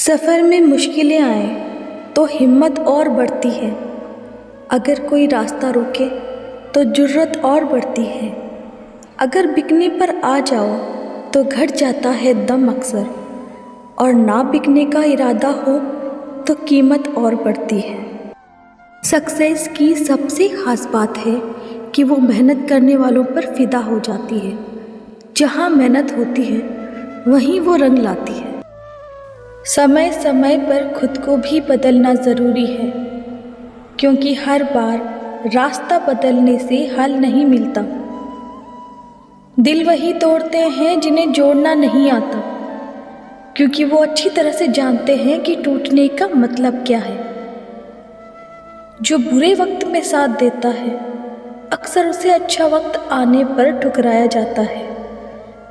सफ़र में मुश्किलें आएं तो हिम्मत और बढ़ती है। अगर कोई रास्ता रोके तो जुर्रत और बढ़ती है। अगर बिकने पर आ जाओ तो घट जाता है दम अक्सर, और ना बिकने का इरादा हो तो कीमत और बढ़ती है। सक्सेस की सबसे ख़ास बात है कि वो मेहनत करने वालों पर फ़िदा हो जाती है। जहाँ मेहनत होती है वहीं वो रंग लाती है। समय समय पर खुद को भी बदलना ज़रूरी है, क्योंकि हर बार रास्ता बदलने से हल नहीं मिलता। दिल वही तोड़ते हैं जिन्हें जोड़ना नहीं आता, क्योंकि वो अच्छी तरह से जानते हैं कि टूटने का मतलब क्या है। जो बुरे वक्त में साथ देता है अक्सर उसे अच्छा वक्त आने पर ठुकराया जाता है।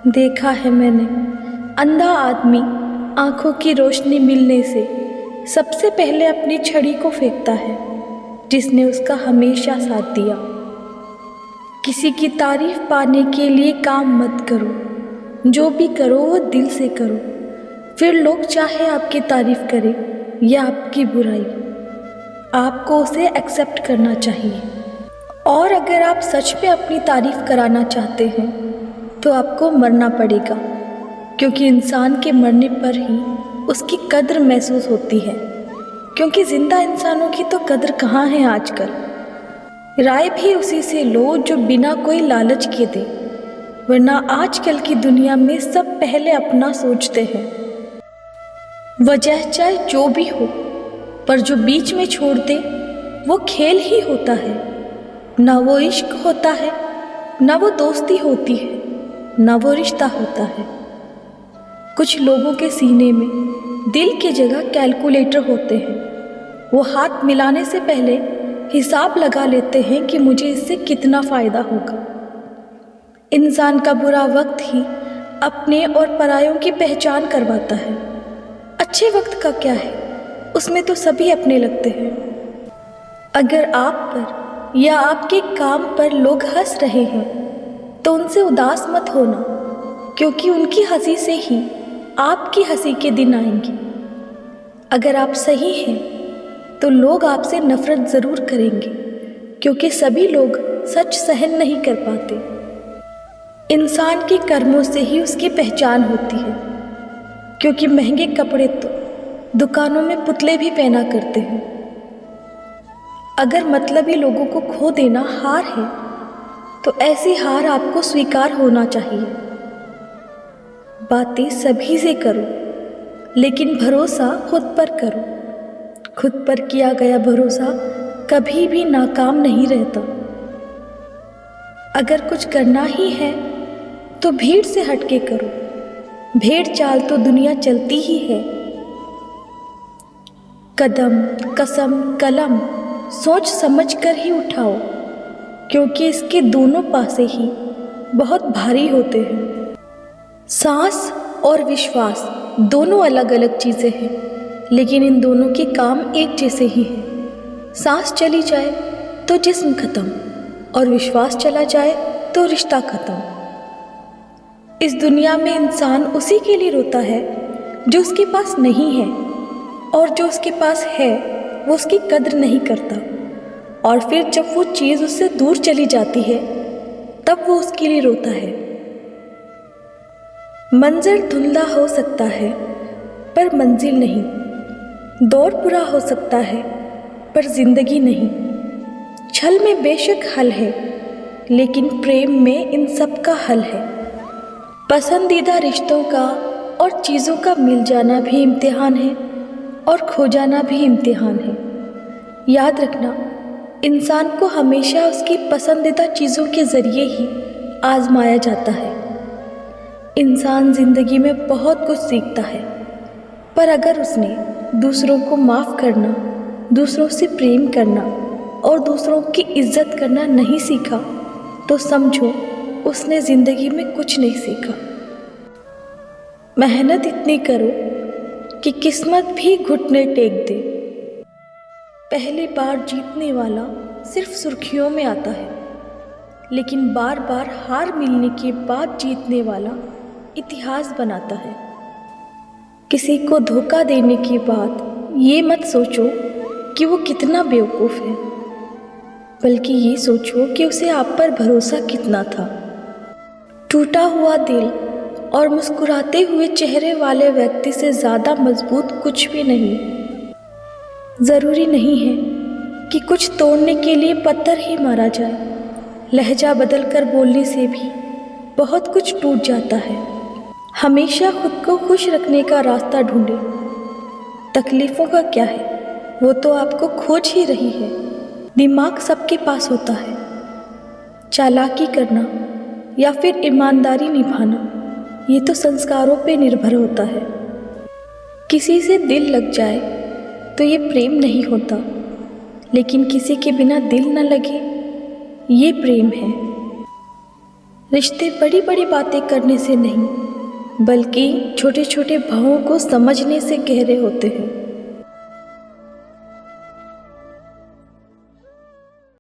देखा है मैंने, अंधा आदमी आँखों की रोशनी मिलने से सबसे पहले अपनी छड़ी को फेंकता है जिसने उसका हमेशा साथ दिया। किसी की तारीफ पाने के लिए काम मत करो, जो भी करो वो दिल से करो। फिर लोग चाहे आपकी तारीफ करें या आपकी बुराई, आपको उसे एक्सेप्ट करना चाहिए। और अगर आप सच में अपनी तारीफ कराना चाहते हैं तो आपको मरना पड़ेगा, क्योंकि इंसान के मरने पर ही उसकी कद्र महसूस होती है। क्योंकि ज़िंदा इंसानों की तो कद्र कहाँ है आजकल। राय भी उसी से लो जो बिना कोई लालच के दे, वरना आजकल की दुनिया में सब पहले अपना सोचते हैं। वजह चाहे जो भी हो, पर जो बीच में छोड़ दे वो खेल ही होता है। ना वो इश्क होता है, ना वो दोस्ती होती है, ना वो रिश्ता होता है। कुछ लोगों के सीने में दिल की जगह कैलकुलेटर होते हैं। वो हाथ मिलाने से पहले हिसाब लगा लेते हैं कि मुझे इससे कितना फ़ायदा होगा। इंसान का बुरा वक्त ही अपने और परायों की पहचान करवाता है। अच्छे वक्त का क्या है, उसमें तो सभी अपने लगते हैं। अगर आप पर या आपके काम पर लोग हंस रहे हैं तो उनसे उदास मत होना, क्योंकि उनकी हंसी से ही आपकी हंसी के दिन आएंगे। अगर आप सही हैं तो लोग आपसे नफरत ज़रूर करेंगे, क्योंकि सभी लोग सच सहन नहीं कर पाते। इंसान के कर्मों से ही उसकी पहचान होती है, क्योंकि महंगे कपड़े तो दुकानों में पुतले भी पहना करते हैं। अगर मतलबी लोगों को खो देना हार है तो ऐसी हार आपको स्वीकार होना चाहिए। बातें सभी से करो, लेकिन भरोसा खुद पर करो। खुद पर किया गया भरोसा कभी भी नाकाम नहीं रहता। अगर कुछ करना ही है तो भीड़ से हटके करो। भेड़ चाल तो दुनिया चलती ही है। कदम, कसम, कलम सोच समझ कर ही उठाओ, क्योंकि इसके दोनों पासे ही बहुत भारी होते हैं। सांस और विश्वास दोनों अलग अलग चीज़ें हैं, लेकिन इन दोनों के काम एक जैसे ही हैं। सांस चली जाए तो जिस्म खत्म, और विश्वास चला जाए तो रिश्ता खत्म। इस दुनिया में इंसान उसी के लिए रोता है जो उसके पास नहीं है, और जो उसके पास है वो उसकी कद्र नहीं करता। और फिर जब वो चीज़ उससे दूर चली जाती है तब वो उसके लिए रोता है। मंजर धुंधला हो सकता है पर मंजिल नहीं। दौर पूरा हो सकता है पर जिंदगी नहीं। छल में बेशक हल है, लेकिन प्रेम में इन सब का हल है। पसंदीदा रिश्तों का और चीज़ों का मिल जाना भी इम्तिहान है, और खो जाना भी इम्तिहान है। याद रखना, इंसान को हमेशा उसकी पसंदीदा चीज़ों के ज़रिए ही आजमाया जाता है। इंसान ज़िंदगी में बहुत कुछ सीखता है, पर अगर उसने दूसरों को माफ़ करना, दूसरों से प्रेम करना और दूसरों की इज्जत करना नहीं सीखा तो समझो उसने ज़िंदगी में कुछ नहीं सीखा। मेहनत इतनी करो कि किस्मत भी घुटने टेक दे। पहली बार जीतने वाला सिर्फ सुर्खियों में आता है, लेकिन बार बार हार मिलने के बाद जीतने वाला इतिहास बनाता है। किसी को धोखा देने के बाद ये मत सोचो कि वो कितना बेवकूफ़ है, बल्कि ये सोचो कि उसे आप पर भरोसा कितना था। टूटा हुआ दिल और मुस्कुराते हुए चेहरे वाले व्यक्ति से ज़्यादा मजबूत कुछ भी नहीं। ज़रूरी नहीं है कि कुछ तोड़ने के लिए पत्थर ही मारा जाए। लहजा बदल कर बोलने से भी बहुत कुछ टूट जाता है। हमेशा खुद को खुश रखने का रास्ता ढूंढें। तकलीफ़ों का क्या है, वो तो आपको खोज ही रही है। दिमाग सबके पास होता है। चालाकी करना या फिर ईमानदारी निभाना, ये तो संस्कारों पे निर्भर होता है। किसी से दिल लग जाए तो ये प्रेम नहीं होता, लेकिन किसी के बिना दिल न लगे ये प्रेम है। रिश्ते बड़ी बड़ी बातें करने से नहीं, बल्कि छोटे छोटे भावों को समझने से गहरे होते हैं।